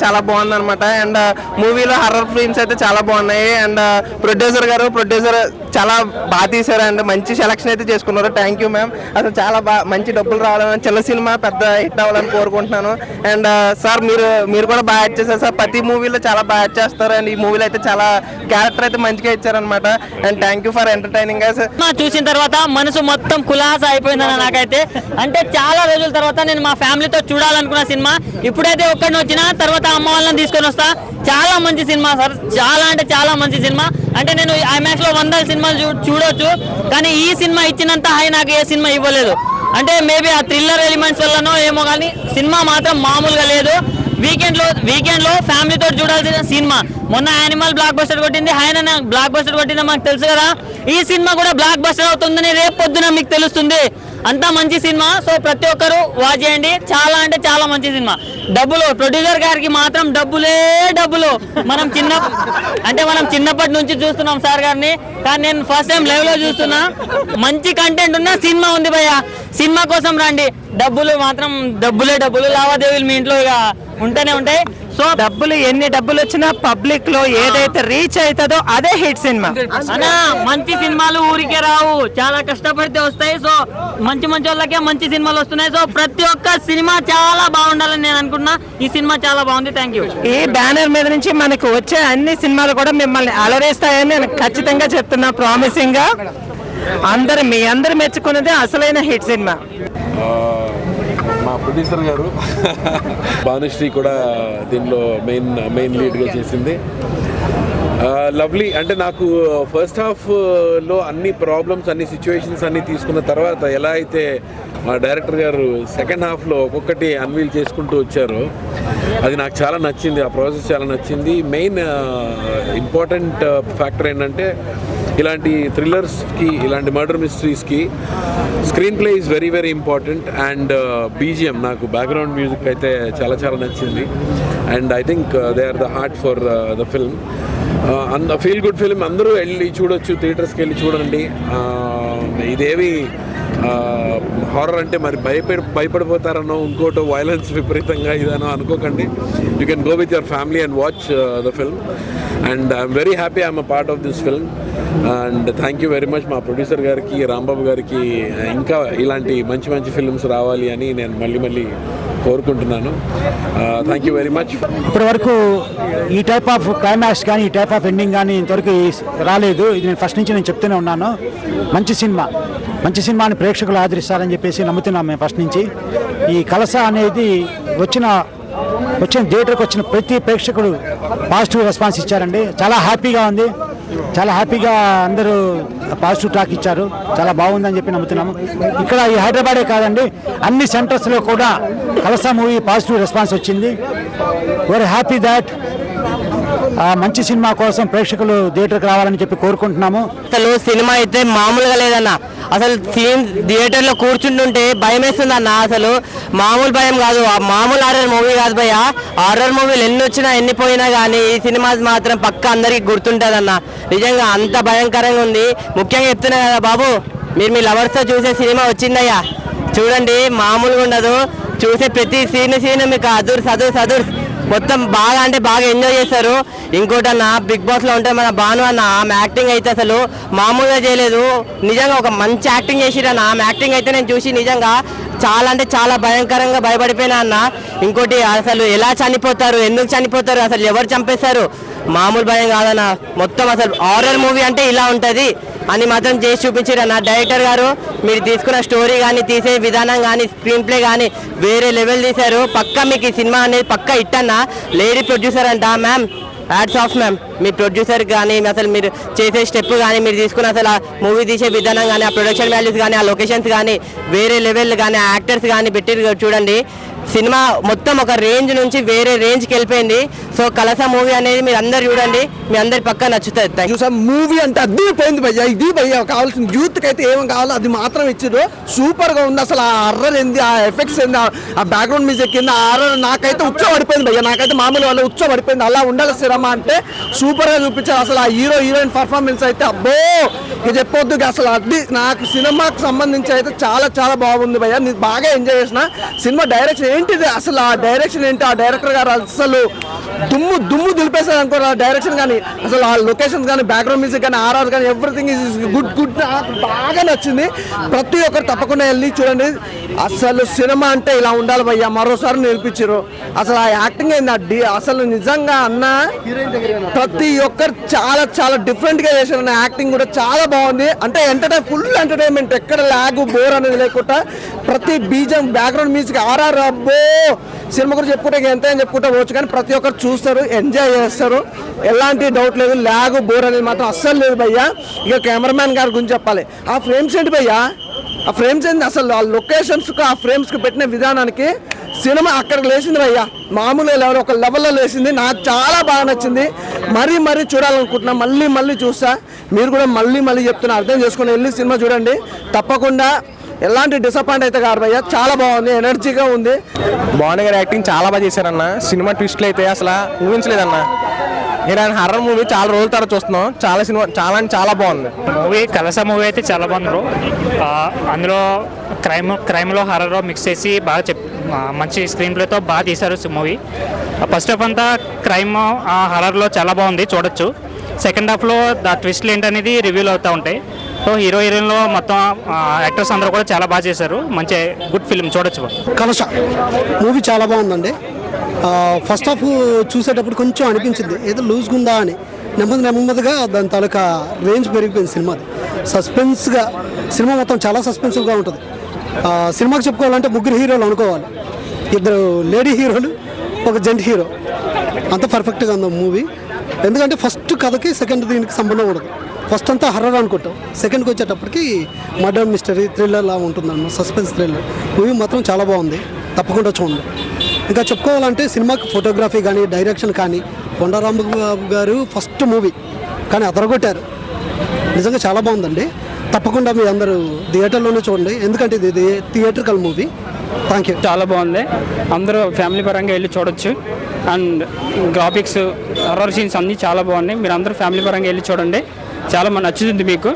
చాలా బాగుంది అనమాట. అండ్ మూవీలో హర్రర్ ఫిల్మ్స్ అయితే చాలా బాగున్నాయి. అండ్ ప్రొడ్యూసర్ చాలా బాగా తీశారు అండ్ మంచి సెలక్షన్ అయితే చేసుకున్నారు. Thank you ma'am. అసలు చాలా బాగా మంచి డబ్బులు రావాలని, చిన్న సినిమా పెద్ద హిట్ అవ్వాలని కోరుకుంటున్నాను. అండ్ సార్ మీరు కూడా బాగా యాక్ట్ చేశారు సార్. ప్రతి మూవీలో చాలా బాగా యాక్ట్ చేస్తారు. అండ్ ఈ మూవీలో అయితే చాలా క్యారెక్టర్ అయితే మంచిగా ఇచ్చారనమాట. And thank you for entertaining us. చూసిన తర్వాత మనసు మొత్తం కులాస అయిపోయిందన్న నాకైతే. అంటే చాలా రోజుల తర్వాత నేను మా ఫ్యామిలీతో చూడాలనుకున్న సినిమా ఇప్పుడైతే ఒక్కడిని వచ్చిన తర్వాత అమ్మ వాళ్ళని తీసుకొని వస్తా. చాలా మంచి సినిమా సార్, చాలా అంటే చాలా మంచి సినిమా. అంటే నేను ఐమాక్స్ లో 100 సినిమాలు చూడొచ్చు, కానీ ఈ సినిమా ఇచ్చినంత హై నాకు ఏ సినిమా ఇవ్వలేదు. అంటే మేబీ ఆ థ్రిల్లర్ ఎలిమెంట్స్ వల్లనో ఏమో, కానీ సినిమా మాత్రం మామూలుగా లేదు. వీకెండ్ లో ఫ్యామిలీతో చూడాల్సిన సినిమా. మొన్న యానిమల్ బ్లాక్ బస్టర్ కొట్టింది, ఆయన బ్లాక్ బస్టర్ కొట్టింది మనకు తెలుసు కదా. ఈ సినిమా కూడా బ్లాక్ బస్టర్ అవుతుందని రేపు పొద్దున మీకు తెలుస్తుంది. అంతా మంచి సినిమా. సో ప్రతి ఒక్కరు వాచ్ చేయండి. చాలా అంటే చాలా మంచి సినిమా. డబ్బులు ప్రొడ్యూసర్ గారికి మాత్రం డబ్బులు. మనం చిన్నప్పటి నుంచి చూస్తున్నాం సార్ గారిని, కానీ నేను ఫస్ట్ టైం లైవ్ లో చూస్తున్నా. మంచి కంటెంట్ ఉన్న సినిమా ఉంది భయ్య. సినిమా కోసం రండి. డబ్బులు మాత్రం డబ్బులు లావాదేవీలు మీ ఇంట్లో ఇక ఉంటూనే ఉంటాయి. సో ఎన్ని డబ్బులు వచ్చినా పబ్లిక్ లో ఏదైతే రీచ్ అవుతుందో అదే హిట్ సినిమా. అన్నా మంచి సినిమాలు ఊరికే రావు, చాలా కష్టపడితే వస్తాయి. సో మంచి వాళ్ళకే మంచి సినిమాలు వస్తున్నాయి. సో ప్రతి ఒక్క సినిమా చాలా బాగుండాలని నేను అనుకుంటున్నా. ఈ సినిమా చాలా బాగుంది. Thank you. ఈ బ్యానర్ మీద నుంచి మనకు వచ్చే అన్ని సినిమాలు కూడా మిమ్మల్ని అలరేస్తాయని నేను ఖచ్చితంగా చెప్తున్నా, ప్రామిసింగ్ గా. మీ అందరు మెచ్చుకున్నదే అసలైన హిట్ సినిమా. మా ప్రొడ్యూసర్ గారు భానుశ్రీ కూడా దీనిలో మెయిన్ లీడ్గా చేసింది. లవ్లీ. అంటే నాకు ఫస్ట్ హాఫ్లో అన్ని ప్రాబ్లమ్స్, అన్ని సిచ్యువేషన్స్ అన్ని తీసుకున్న తర్వాత ఎలా అయితే మా డైరెక్టర్ గారు సెకండ్ హాఫ్లో ఒక్కొక్కటి అన్వీల్ చేసుకుంటూ వచ్చారో అది నాకు చాలా నచ్చింది. ఆ ప్రాసెస్ చాలా నచ్చింది. మెయిన్ ఇంపార్టెంట్ ఫ్యాక్టర్ ఏంటంటే ఇలాంటి థ్రిల్లర్స్కి, ఇలాంటి మర్డర్ మిస్టరీస్కి screen play is very very important. And BGM, నాకు బ్యాక్గ్రౌండ్ మ్యూజిక్ అయితే చాలా నచ్చింది. And I think they are the heart for the film. Feel good film. అందరూ వెళ్ళి చూడొచ్చు, థియేటర్స్కి వెళ్ళి చూడండి. ఇదేవి హారర్ అంటే మరి భయపడిపోతారనో, ఇంకోటో వైలెన్స్ విపరీతంగా ఇదనో అనుకోకండి. You can go with your family and watch the film. And I'm very happy I'm a part of this film. And thank you very much మా ప్రొడ్యూసర్ గారికి, రాంబాబు గారికి. ఇంకా ఇలాంటి మంచి ఫిల్మ్స్ రావాలి అని నేను మళ్ళీ కోరుకుంటున్నాను. Thank you very much. ఇప్పటి వరకు ఈ టైప్ ఆఫ్ క్లైమాక్స్ కానీ, ఈ టైప్ ఆఫ్ ఎండింగ్ కానీ ఇంతవరకు రాలేదు. ఇది నేను ఫస్ట్ నుంచి చెప్తూనే ఉన్నాను. మంచి సినిమాని ప్రేక్షకులు ఆదరిస్తారని చెప్పేసి నమ్ముతున్నాం మేము ఫస్ట్ నుంచి. ఈ కలస అనేది వచ్చిన థియేటర్కి వచ్చిన ప్రతి ప్రేక్షకుడు పాజిటివ్ రెస్పాన్స్ ఇచ్చారండి. చాలా హ్యాపీగా ఉంది. చాలా హ్యాపీగా అందరూ పాజిటివ్ టాక్ ఇచ్చారు. చాలా బాగుందని చెప్పి నమ్ముతున్నాము. ఇక్కడ ఈ హైదరాబాదే కాదండి, అన్ని సెంటర్స్లో కూడా కలస మూవీ పాజిటివ్ రెస్పాన్స్ వచ్చింది. Very happy that. మంచి సినిమా కోసం ప్రేక్షకులు థియేటర్కి రావాలని చెప్పి కోరుకుంటున్నాము. అసలు సినిమా అయితే మామూలుగా లేదన్న. అసలు థియేటర్లో కూర్చుంటుంటే భయం వేస్తుంది అన్న. అసలు మామూలు భయం కాదు, మామూలు హారర్ మూవీ కాదు భయ్య. హారర్ మూవీలు ఎన్ని వచ్చినా ఎన్ని పోయినా కానీ ఈ సినిమా మాత్రం పక్క అందరికి గుర్తుంటుంది అన్న. నిజంగా అంత భయంకరంగా ఉంది. ముఖ్యంగా చెప్తున్నా కదా బాబు, మీరు మీ లవర్స్తో చూసే సినిమా వచ్చిందయ్యా, చూడండి. మామూలుగా ఉండదు. చూసే ప్రతి సీన్ మీకు అదుర్స్ మొత్తం బాగా అంటే బాగా ఎంజాయ్ చేస్తారు. ఇంకోటి అన్న, బిగ్ బాస్లో ఉంటే మన భాను అన్న ఆమె యాక్టింగ్ అయితే అసలు మామూలుగా చేయలేదు. నిజంగా ఒక మంచి యాక్టింగ్ చేసిరన్న. ఆమె యాక్టింగ్ అయితే నేను చూసి నిజంగా చాలా అంటే చాలా భయంకరంగా భయపడిపోయినా అన్న. ఇంకోటి అసలు ఎలా చనిపోతారు, ఎందుకు చనిపోతారు, అసలు ఎవరు చంపేస్తారు, మామూలు భయం కాదన్న. మొత్తం అసలు హారర్ మూవీ అంటే ఇలా ఉంటుంది అని మాత్రం చేసి చూపించారన్న డైరెక్టర్ గారు. మీరు తీసుకున్న స్టోరీ కానీ, తీసే విధానం కానీ, స్క్రీన్ ప్లే కానీ వేరే లెవెల్ తీశారు. పక్కా మీకు ఈ సినిమా అనేది పక్కా హిట్ అన్న. లేడీ ప్రొడ్యూసర్ అంట మ్యామ్, హ్యాట్స్ ఆఫ్ మ్యామ్. మీ ప్రొడ్యూసర్ కానీ, అసలు మీరు చేసే స్టెప్ కానీ, మీరు తీసుకున్న అసలు ఆ మూవీ తీసే విధానం కానీ, ఆ ప్రొడక్షన్ వాల్యూస్ కానీ, ఆ లొకేషన్స్ కానీ వేరే లెవెల్ కానీ, ఆ యాక్టర్స్ కానీ పెట్టి చూడండి. సినిమా మొత్తం ఒక రేంజ్ నుంచి వేరే రేంజ్కి వెళ్ళిపోయింది. సో సో కలస మూవీ అనేది మీరు అందరు చూడండి, మీ అందరి పక్క నచ్చుతుంది. Thank you. చూసాం మూవీ అంటే అద్దరిపోయింది భయ్య. ఇది భయ్య కావాల్సిన యూత్కి అయితే ఏం కావాలో అది మాత్రం ఇచ్చారు. సూపర్ గా ఉంది. అసలు ఆ హర్రర్ ఏంది, ఆ ఎఫెక్ట్స్ ఏంది, ఆ బ్యాక్గ్రౌండ్ మ్యూజిక్ కింద హర్రర్ నాకైతే ఉచ్చబడిపోయింది భయ్య. నాకైతే మామూలు వాళ్ళు ఉచ్చబడిపోయింది. అలా ఉండాలి సినిమా అంటే సూపర్ గా చూపించారు. అసలు ఆ హీరోయిన్ పర్ఫార్మెన్స్ అయితే అబ్బో ఇక చెప్పొద్దు. అసలు అది నాకు సినిమాకి సంబంధించి అయితే చాలా చాలా బాగుంది భయ్య. నేను బాగా ఎంజాయ్ చేసిన సినిమా. డైరెక్షన్ ఏంటిది, అసలు ఆ డైరెక్షన్ ఏంటి, ఆ డైరెక్టర్ గారు అసలు దుమ్ము దులిపేశారు అనుకో. ఆ డైరెక్షన్ కానీ అసలు ఆ లొకేషన్స్ కానీ బ్యాక్గ్రౌండ్ మ్యూజిక్ కానీ ఆర్ఆర్ కానీ ఎవ్రీథింగ్ ఈజ్ గుడ్. నాకు బాగా నచ్చింది. ప్రతి ఒక్కరు తప్పకుండా వెళ్ళి చూడండి. అసలు సినిమా అంటే ఇలా ఉండాలి భయ్య. మరోసారి నేర్పించారు. అసలు ఆ యాక్టింగ్ ఏంది, అసలు నిజంగా అన్న ప్రతి ఒక్కరు చాలా చాలా డిఫరెంట్ గా చేశారు. యాక్టింగ్ కూడా చాలా బాగుంది. అంటే ఫుల్ ఎంటర్టైన్మెంట్, ఎక్కడ లాగ్ బోర్ అనేది లేకుండా ప్రతి బీజం బ్యాక్గ్రౌండ్ మ్యూజిక్ ఆర్ఆర్ అబ్బో. సినిమా గురించి చెప్పుకుంటే ఎంత అని చెప్పుకుంటే పోవచ్చు, కానీ ప్రతి ఒక్కరు చూస్తారు, ఎంజాయ్ చేస్తారు. ఎలాంటి డౌట్ లేదు. లాగ్ బోర్ అనేది మాత్రం అస్సలు లేదు భయ్య. ఇక కెమెరామ్యాన్ గారి గురించి చెప్పాలి. ఆ ఫ్రేమ్స్ ఏంటి భయ్య, ఆ ఫ్రేమ్స్ ఏంటి, అసలు ఆ లొకేషన్స్కి ఆ ఫ్రేమ్స్కి పెట్టిన విధానానికి సినిమా అక్కడికి లేచింది భయ్య. మామూలుగా లెవెల్ ఒక లెవెల్లో లేచింది. నాకు చాలా బాగా నచ్చింది. మరీ చూడాలనుకుంటున్నా. మళ్ళీ చూస్తా. మీరు కూడా మళ్ళీ చెప్తున్నా, అర్థం చేసుకుని వెళ్ళి సినిమా చూడండి. తప్పకుండా ఎలాంటి డిసప్పాయింట్ అయితే కాదు భయ్య. చాలా బాగుంది, ఎనర్జీగా ఉంది. బాగుంది గారు యాక్టింగ్ చాలా బాగా చేశారన్న. సినిమా ట్విస్ట్లు అయితే అసలు ఊహించలేదన్న. ఇలాంటి హర్రర్ మూవీ చాలా రోజుల తర్వాత చూస్తున్నాం. చాలా అంటే చాలా బాగుంది మూవీ. కలస మూవీ అయితే చాలా బాగుంది బ్రో. అందులో క్రైమ్లో హర్రర్ మిక్స్ చేసి బాగా మంచి స్క్రీన్ ప్లేతో బాగా తీశారు మూవీ. ఫస్ట్ హాఫ్ అంతా క్రైమ్ హర్రర్లో చాలా బాగుంది, చూడొచ్చు. సెకండ్ హాఫ్లో ట్విస్ట్లు ఏంటనేది రివ్యూలు అవుతూ ఉంటాయి. సో హీరోయిన్లో మొత్తం యాక్టర్స్ అందరూ కూడా చాలా బాగా చేశారు. మంచి గుడ్ ఫిల్మ్, చూడొచ్చు. కలశ మూవీ చాలా బాగుందండి. ఫస్ట్ హాఫ్ చూసేటప్పుడు కొంచెం అనిపించింది ఏదో లూజ్గా ఉందా అని. నెమ్మదిగా దాని తాలూకా రేంజ్ పెరిగిపోయింది సినిమాది. సస్పెన్స్గా సినిమా మొత్తం చాలా సస్పెన్సివ్గా ఉంటుంది. సినిమాకి చెప్పుకోవాలంటే 3 హీరోలు అనుకోవాలి. 2 లేడీ హీరోలు, 1 జెంట్ హీరో. అంత పర్ఫెక్ట్గా ఉంది మూవీ. ఎందుకంటే ఫస్ట్ కథకి సెకండ్ దీనికి సంబంధం ఉండదు. ఫస్ట్ అంతా హర్రర్ అనుకుంటాం, సెకండ్కి వచ్చేటప్పటికి మర్డర్ మిస్టరీ థ్రిల్లర్ లా ఉంటుందన్నమాట. సస్పెన్స్ థ్రిల్లర్ మూవీ మాత్రం చాలా బాగుంది. తప్పకుండా చూడండి. ఇంకా చెప్పుకోవాలంటే సినిమాకి ఫోటోగ్రఫీ కానీ డైరెక్షన్ కానీ కొండారాంబాబు గారు ఫస్ట్ మూవీ కానీ అదరగొట్టారు. నిజంగా చాలా బాగుందండి. తప్పకుండా మీ అందరూ థియేటర్లోనే చూడండి, ఎందుకంటే ఇది థియేటర్కల్ మూవీ. Thank you. చాలా బాగుంది. అందరూ ఫ్యామిలీ పరంగా వెళ్ళి చూడొచ్చు. అండ్ గ్రాఫిక్స్ హర్రర్ సీన్స్ అన్నీ చాలా బాగున్నాయి. మీరు అందరూ ఫ్యామిలీ పరంగా వెళ్ళి చూడండి. చాలా నచ్చుతుంది మీకు.